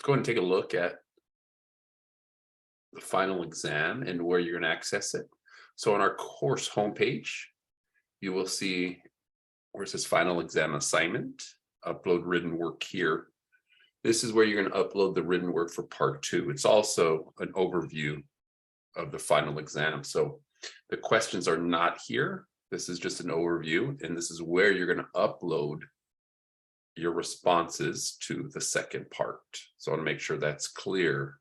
go ahead and take a look at the final exam and where you're going to access it. So on our course homepage, you will see where it says final exam assignment, upload written work here. This is where you're going to upload the written work for part 2. It's also an overview of the final exam. So the questions are not here. This is just an overview, and this is where you're going to upload your responses to the second part. So I want to make sure that's clear.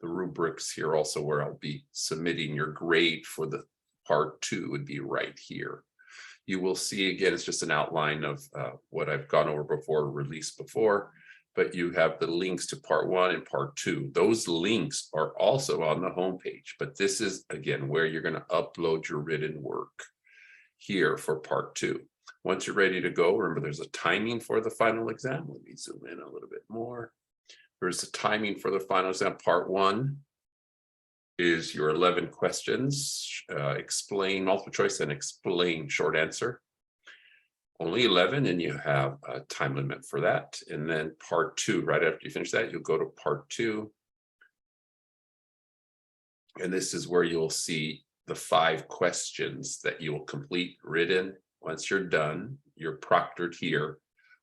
The rubrics here also where I'll be submitting your grade for the part 2 would be right here. You will see again, it's just an outline of what I've gone over before, released before, but you have the links to part 1 and part 2. Those links are also on the homepage, but this is again where you're going to upload your written work here for part 2. Once you're ready to go, remember there's a timing for the final exam. Let me zoom in a little bit more. There's a timing for the final exam. Part 1 is your 11 questions, explain multiple choice and explain short answer. Only 11, and you have a time limit for that. And then part 2, right after you finish that, you'll go to part 2. And this is where you'll see the 5 questions that you will complete written. Once you're done, you're proctored here.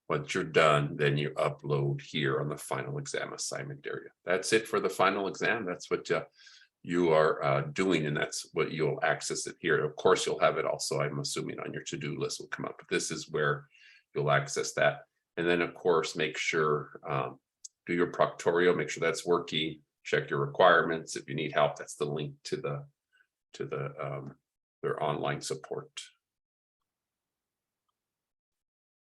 Once you're done, then you upload here on the final exam assignment area. That's it for the final exam. That's what you are doing, and that's what you'll access it here. Of course, you'll have it also, I'm assuming, on your to-do list will come up, but this is where you'll access that. And then, of course, make sure, do your proctorio, make sure that's working, check your requirements. If you need help, that's the link to their online support.